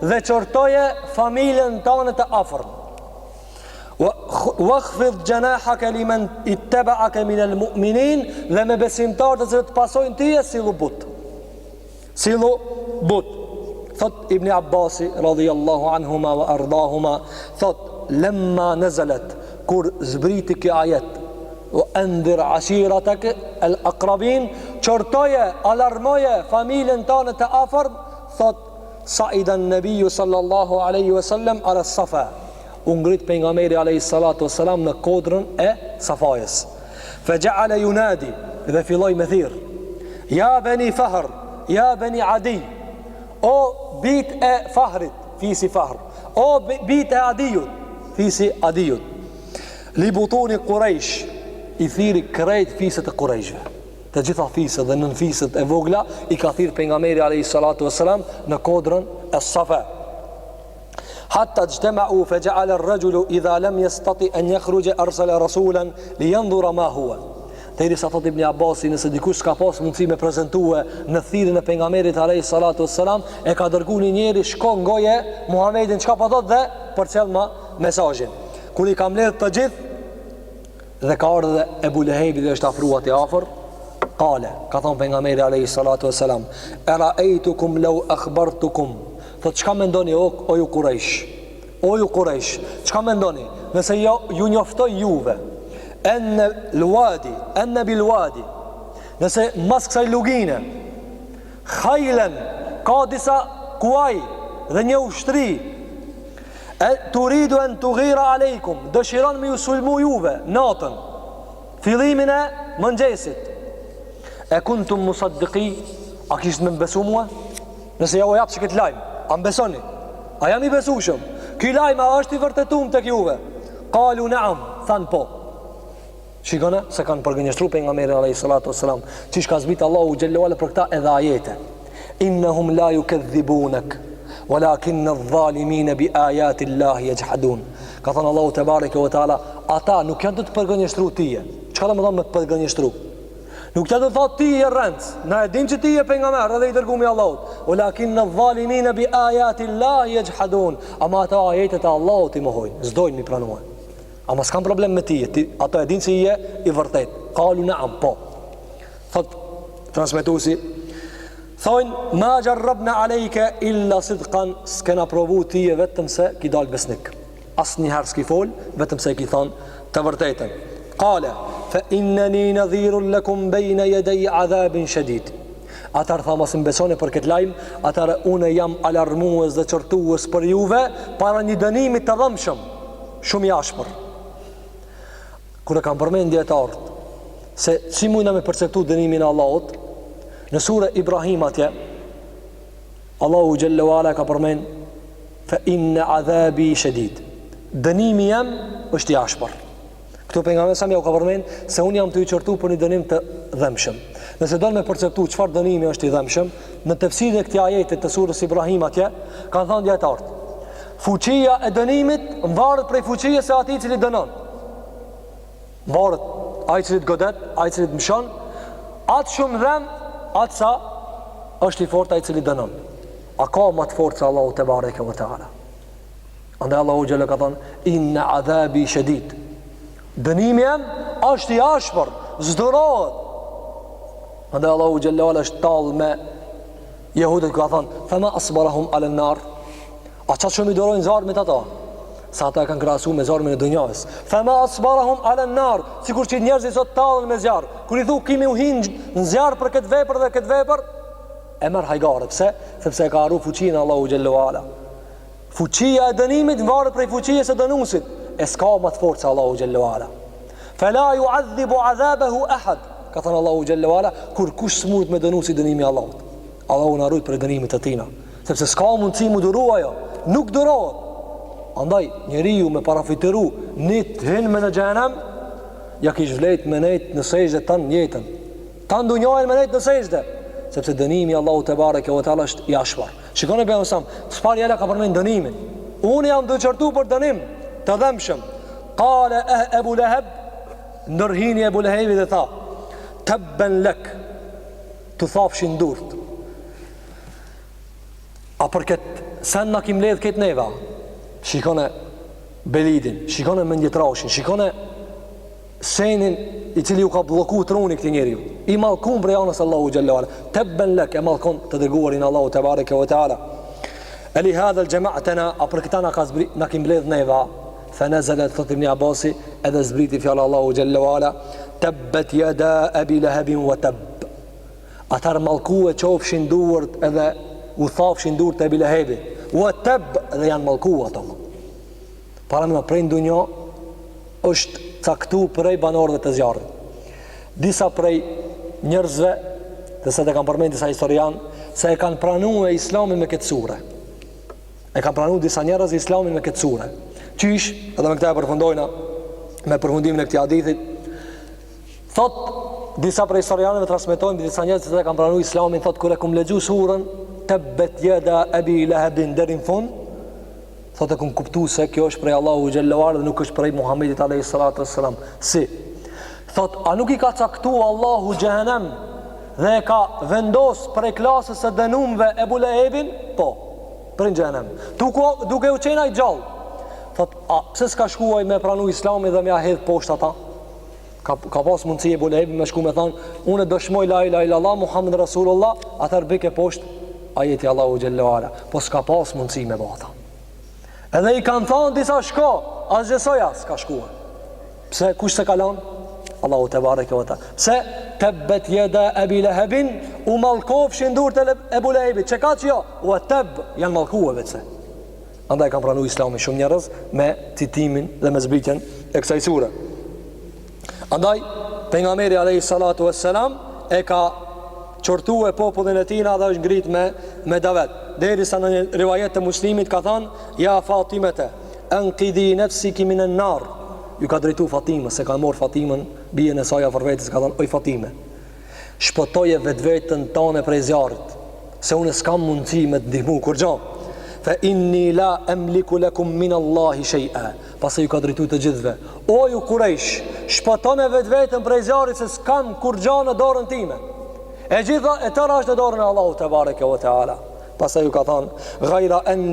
dhe qortoje familjen tënde të afërt. Wakhfid janahaka liman ittaba'aka min al-mu'minin, dhe me besimtarët që të pasojnë tyje sillu but. Sillu but. Thot Ibn Abbasi radhiyallahu anhuma wa ardahuma, thot lamma nazalat, kur zbriti kjo ajet, wa anzir ashiratak al-aqrabin, qortoje, alarmoje familjen tënde të afërt, thot Saida an-Nabiyyu sallallahu alaihi wasallam ala Safa. U ngrit pejgamberi alayhi salatu wasalam në kodrën e Safajës. Fa ja'ala yunadi, dhe filloi me thirr: Ya bani Fahr, ya bani Adi. O bit e Fahrit, fisi Fahr. O bit e Adijut, fisi Adijut. Li butuni Quraysh, i thiri krejt fiset e Qurayshve. Të gjitha fisët dhe nën fisët e vogla i ka thirr pejgamberi alayhi salatu wasalam në kodrën e Safa. Hatta ijtama'u fa ja'ala ar-rajulu idha lam yastati an yakhruja arsala rasulan liyanzura ma huwa. Derisa thot Ibn Abbasi, nëse dikush s'ka pas mundësi me prezantue në thirrjen e pejgamberit alayhi salatu wasalam, e ka dërguar një njeri shkon goje Muhamedit çka po thot dhe përcjell mesazhin. Kur i ka mbledh të gjithë dhe ka ardhur Ebu Lehebi dhe është afruar te afër, qale, ka thonë pejgamberi alayhi salatu wasalam: "Ara'aytukum law akhbartukum." Thot, çka mendoni o ju Quraysh? O ju Quraysh, çka mendoni nëse ju njoftoj juve enne bil wadi, nëse mas kësaj lugine khajlen ka disa kuaj dhe një ushtri, turidu an tughira aleikum, dëshiron me ju sulmu juve natën, fillimin e mëngjesit, e kuntum musaddiqi, a kishtë me besu mua? Nëse ja o japë që këtë lajmë, a më besoni? A jam i besushëm? Ky lajmë a është i vërtetum të kjuve? Kalu naam, thanë po. Shikone se kanë përgënjështru për nga meri alayhi salatu wassalam, që shka zbitë Allahu gjellewale për këta edhe ajete: innahum la yukadhibunak walakin adh-dhalimina bi ayati Allahi yajhadun. Ka thënë Allahu te bareke ve taala, ata nuk janë të përgënjështru tije. Çka do të thonë me përgënjështru? Nuk të do thot ti e rëndës, na e dim që ti e pejgamber edhe i dërgumi Allahut. Walakin adh-dhalimin bi ayati Allah yajhadun. Ama ata ajetet e Allahut i mohojnë, s'dojnë mi pranuar. Ama s'kan problem me ti, ata e dinë se je i vërtet. Qalu na'am, po. Thot transmetuesi, thonë ma jarrabna alejke illa sidqan, s'kena provu ti e vetëm se ki dal besnik. Asë njëherë s'ki fol, vetëm se ki thonë të vërtetën. Kale, fa inneni nadhirun lakum bejna jedej adhabin shedid. Atar tha mas mbesone për këtë lajmë, atar une jam alarmues dhe qërtues për juve para një dënimit të dhëmshëm, shumë jashpër. Kure kam përmen djetarët se si mujna me perceptu dënimin Allahot, në sura Ibrahim atje Allahu Jalla wa Ala ka përmen fa inna adhabi shadid, dënimi jam është i ashpër. Këtu pejgamberi sa më ka përmen se unë jam të i qërtu për një dënim të dhëmshëm. Nëse do me perceptu çfarë dënimi është i dhëmshëm, në tefsirin e këtij ajeti të surës Ibrahim atje kanë thënë dietarët, fuqia e dënimit varet prej fuqisë së atij i cili dënon. Varet ai i cili godet, ai i cili mshon, atë shumë dhëm, atë sa është i fortë ai i cili dënon. A ka më të fortë se Allahu te bareke ve teala? Andaj Allahu xhela ka thënë inna adhabi shadid. Dënimi jam është i ashpër, zdurohet. Andaj Allahu xhela wala është tallë me jehudët ka thënë fama asbarahum ala an-nar. A çfarë shumë i dorojnë zarmit ata? Sa ata kanë krahasu me zarmin e dunjës. Fama asbarahum ala an-nar, sikur që njerëzit sot tallen me zjarr. Kur i thu kimi u hin në zjarr për këtë vepër dhe këtë vepër, e merr hajgare. Pse? Sepse ka harru fuqinë Allahu xhallahu ala. Fuqia e dënimit varet prej fuqisë së dënuesit. E s'ka më të fortë se Allahu xhallahu ala. Fala yu'adhibu 'adhabahu ahad. Ka thënë Allahu xhallahu ala, kur kush smurt me dënuesi dënimi i Allahut. Allahu na rujt për dënimin e tina. Sepse s'ka mundësi mu duru ajo. Nuk durohet. Andaj, njeriu me parafiteru një të hinë me në gjenem, ja kish vlejt me nejt në sejde tanë njetën. Tanë dunjojnë me nejt në sejde. Sepse dënimi Allahu te bareke ve teala është i ashpër. Shikoni për mësam, çfarë jela ka përmend dënimin. Unë jam dëqërtu për dënim të dhëmshëm. Kale Ebu Leheb, ndërhini Ebu Lehebi dhe tha, tabben lek, të thafshin durt. A për këtë sen na kim ledh këtë neva. Shikone belidin, shikone mendjetrashin, shikone senin i cili u ka bloku truni këti njeriu. I malkun prej anës Allahu xhallahu ala. Tabban lak, e malkun të dërguarin Allahu te bareke ve teala. Ali hadha al-jama'atana, a për këta na kim ledh neva. Fa nazalat thot Ibn Abasi, edhe zbriti fjala Allahu xhallahu ala, tabbat yada abi lahab wa tab. Atar malku e qofshin duart edhe u thafshin duart e Abi Lahabi. Wa tab, dhe janë malku ato. Para më prej ndonjë është caktu prej banorëve të zjarrit. Disa prej njerëzve, dhe se të kanë përmend disa historian, se e kanë pranuar Islamin me këtë sure. E kanë pranuar disa njerëz Islamin me këtë sure. Qysh, edhe me këtë e përfundojna me përfundimin e këtij hadithit. Thot disa prej historianëve transmetojnë disa njerëz që kanë pranuar Islamin, thot kur e kum lexuar surën Tabbet yada Abi Lahabin deri në fund, thotë kum kuptu se kjo është prej Allahu xhallahu ala dhe nuk është prej Muhamedit alayhi salatu wassalam. Si? Thot, a nuk i ka caktu Allahu xhehenem dhe e ka vendos prej klasës së dënumve Ebu Lehebin? Po, për në xhehenem. Duke u qenë ai gjallë. Thot, a pse s'ka shkuaj me pranu Islamin dhe me ahedh poshtë ata? Ka pas mundësi Ebu Lehebi me shku me thonë, unë dëshmoj la ilaha illallah Muhammed Rasulullah, atër bike poshtë ajeti Allahu xhallahu ala. Po s'ka pas mundësi me bata. Edhe i kanë thonë disa shko, asgjësoja s'ka shkuar. Pse, kush se kalon? Allahu te bareke ve teala. Pse tabbet yada Abi Lahabin, u mallkofshin durt e Ebu Lehebit. Çka ka jo? U tab janë mallkuar vetë. Andaj kanë pranuar Islamin shumë njerëz me citimin dhe me zbritjen e kësaj sure. Andaj pejgamberi alayhi salatu wassalam e ka qortu e popullin e tina dhe është ngrit me davet. Derisa në rivajet të Muslimit ka thënë, ja Fatimete, anqidhi nafsiki minan nar. Ju ka drejtu Fatimës, se ka marrë Fatimën, bijen e saj afër vetes, ka thënë, oj Fatime, shpëtoje vetveten tane prej zjarrit, se unë s'kam mundësi me të ndihmu kur gjë. fa inni la amliku lakum min Allahi shay'a. Pastaj ju ka drejtuar të gjithëve: o ju Quraysh, shpëtoni vetveten prej zjarrit se s'kam kur gjë në dorën time. E gjitha e tëra është në dorën e Allahut te bareke ve teala. Pastaj ju ka thënë: ghayra an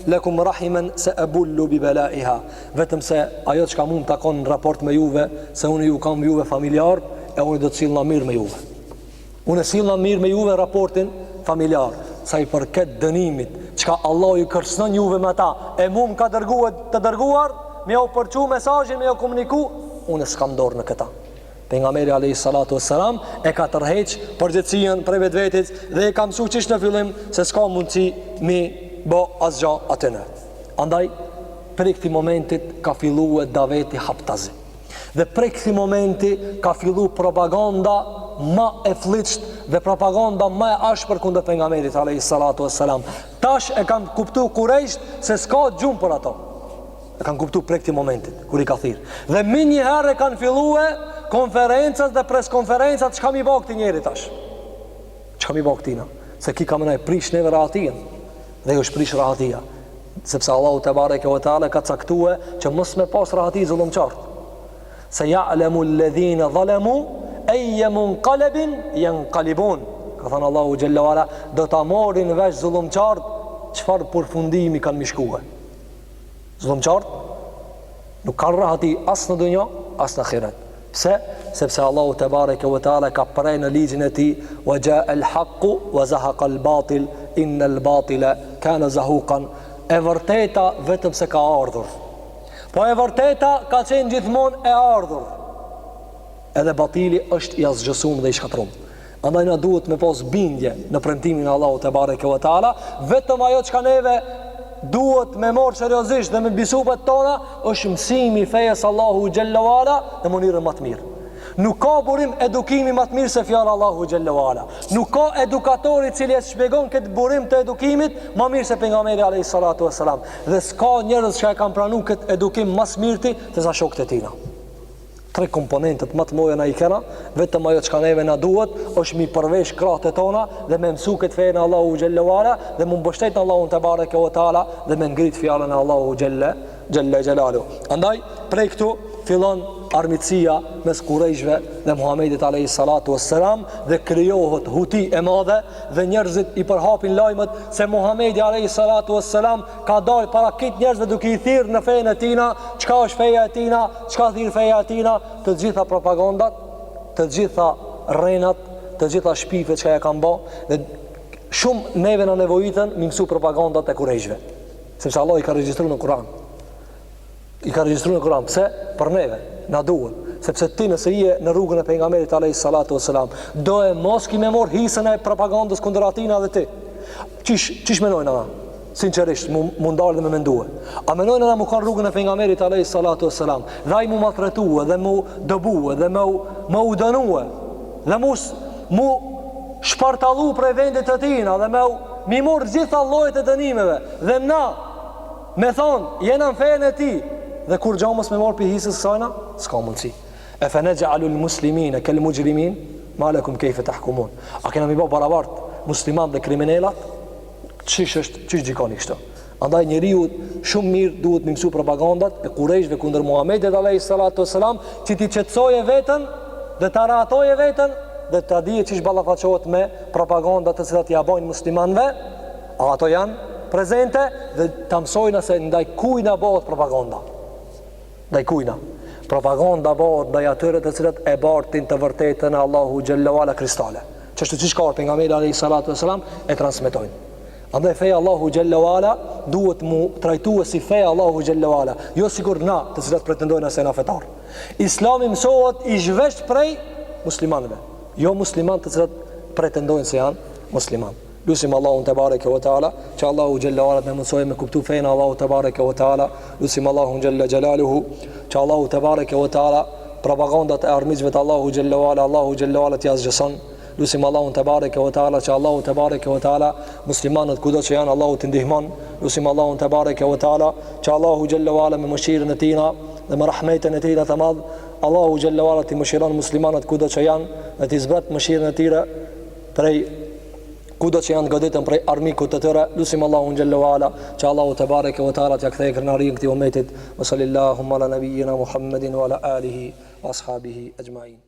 lakum rahiman sa'bullu bi balaiha. Vetëm se ajo çka mund të takon në raport me juve, se unë ju kam juve familjar, e unë do të sillna mirë me juve. Unë sillna mirë me juve raportin familjar. Sa i përket dënimit, çka Allah ju kërcënon juve me ta, e mu më ka të dërguar, me u përçu mesazhin, me u komuniku, unë s'kam dorë në këta. Pejgamberi alayhi salatu wassalam e ka tërheq përgjegjësinë për vetvetes dhe e ka mësuar çish në fillim se s'ka mundësi mi bë asgjë atë. Andaj prej këtij momenti ka filluar daveti haptazi. Dhe prej këtij momenti ka filluar propaganda ma e fllitshtë dhe propaganda ma e ashpër kundër pejgamberit alayhi salatu wassalam. Tash e kanë kuptuar Quraysh se s'ka gjumë për ato. E kanë kuptuar prej këtij momenti kur i ka thirr. Dhe më një herë kanë filluar konferencat dhe preskonferencat. Çka mi bë këti njeri tash? Çka mi bë këtina? Se ki ka mënaj prish neve rahatin. Dhe jo shprish rahatia. Sepse Allahu te bareke ve teala ka caktuar që mos me pas rahati zullumçart. Se ya'lamu alladhina zalamu ayya munqalabin yanqalibun. Ka thënë Allahu xhalla wala, do ta marrin vesh zullumçart çfarë përfundimi kanë mishkuar. Zullumçart nuk kanë rahati as në dunjë as në ahiret. Pse? Sepse Allahu te bareke ve teala ka prerë në ligjin e tij: wa jaa al-haqqu wa zahaqa al-batil inna al-batila kana zahuqan. E vërteta vetëm se ka ardhur. Po e vërteta ka qenë gjithmonë e ardhur. Edhe batili është i asgjësuar dhe i shkatrum. Andaj na duhet me pas bindje në premtimin e Allahut te bareke ve teala, vetëm ajo çka neve duhet me marr seriozisht dhe me bisupat tona është mësimi i fejes Allahu xhalla wala në mënyrën më të mirë. Nuk ka burim edukimi më të mirë se fjala Allahu xhalla wala. Nuk ka edukator i cili e shpjegon këtë burim të edukimit më mirë se pejgamberi alayhi salatu wassalam. Dhe s'ka njerëz që e kanë pranuar këtë edukim më së miri se sa shokët e tina. Tre komponentët më të mëdha na i kena, vetëm ajo çka neve na duhet është mi përvesh krahët tona dhe me mësu këtë fenë Allahu xhalla wala dhe mu mbështet Allahun te bareke ve teala dhe me ngrit fjalën e Allahu xhalla xhelalu. Andaj prej këtu fillon armiqësia mes Qurayshve dhe Muhamedit alayhi salatu wassalam dhe krijohet huti e madhe dhe njerëzit i përhapin lajmet se Muhamedi alayhi salatu wassalam ka dalë para këtë njerëzve duke i thirrë në fenë e tina, çka është feja e tina, çka thirr feja e tina, të gjitha propagandat, të gjitha rrenat, të gjitha shpifet që ja kanë bë dhe shumë neve na nevojitën mi mësu propagandat e Qurayshve. Sepse Allah i ka regjistruar në Kur'an. I ka regjistruar në Kur'an. Pse? Për neve na duhet. Sepse ti nëse je në rrugën e pejgamberit alayhi salatu wassalam, do e mos ki me mor hisën e propagandës kundër atina dhe ti. Çish menojnë ata? Sinqerisht, mu ndalë dhe me mendue. A menojnë ata mu kanë rrugën e pejgamberit alayhi salatu wassalam, dhe ai mu maltretue dhe mu dëbue dhe mu dënue dhe mu shpartallu prej vendit të tina dhe mi mor gjitha llojet e dënimeve dhe na me thonë jena në fejën e ti dhe kur gjamës me morë për hisës sajna, s'ka mundësi. E fe ne gjaalul muslimin e kell mujrimin, ma lekum kejfe të hkumun. A kena mi bo barabartë muslimat dhe kriminalat, çish gjikoni kështë. Andaj njeriu shumë mirë duhet me mësu propagandat e Qurayshve kundër Muhamedit alayhi salatu wassalam, që ti qetësoje veten dhe ta rahatoje veten dhe ta dije çish ballafaqohet me propagandat të cilat ja bojnë muslimanëve, ato janë prezente dhe ta mësojnë se ndaj kujna bëhet propaganda. Ndaj kujna. Propaganda bëhet ndaj atyre të cilët e bartin të vërtetën e Allahu xhalla wala kristale. Çështë çish ka pejgamberi alayhi salatu wassalam e transmetojnë. Andaj feja Allahu xhalla wala duhet mu trajtuar si feja Allahu xhalla wala, jo sikur na të cilat pretendojnë se na fetar. Islami mësohet i zhvesht prej muslimanëve, jo muslimanë të cilat pretendojnë se janë muslimanë. Lusim Allahun te bareke ve teala, që Allahu xhalla wala të mësojë me kuptu fenë Allahu te bareke ve teala. Lusim Allahun xhalla xjalaluhu, që Allahu te bareke ve teala propagandat e armiqve të Allahu xhalla wala të jashtëson. Lusim Allahun te bareke ve teala, që Allahu te bareke ve teala muslimanët kudo që janë Allahu të ndihmon. Lusim Allahun te bareke ve teala, që Allahu xhalla wala me mëshirën e tina dhe me rahmetin e tij të madh, Allahu xhalla wala të mëshiron muslimanët kudo që janë dhe të zbrat mëshirën e tij prej kudo që janë goditën prej armikut të tëre. Lusim Allahun xhallahu ala që Allahu te bareke ve taala t'ia kthejë krenarin këtij umetit. Wa sallallahu ala nabiyyina Muhammedin wa ala alihi wa ashabihi ajma'in.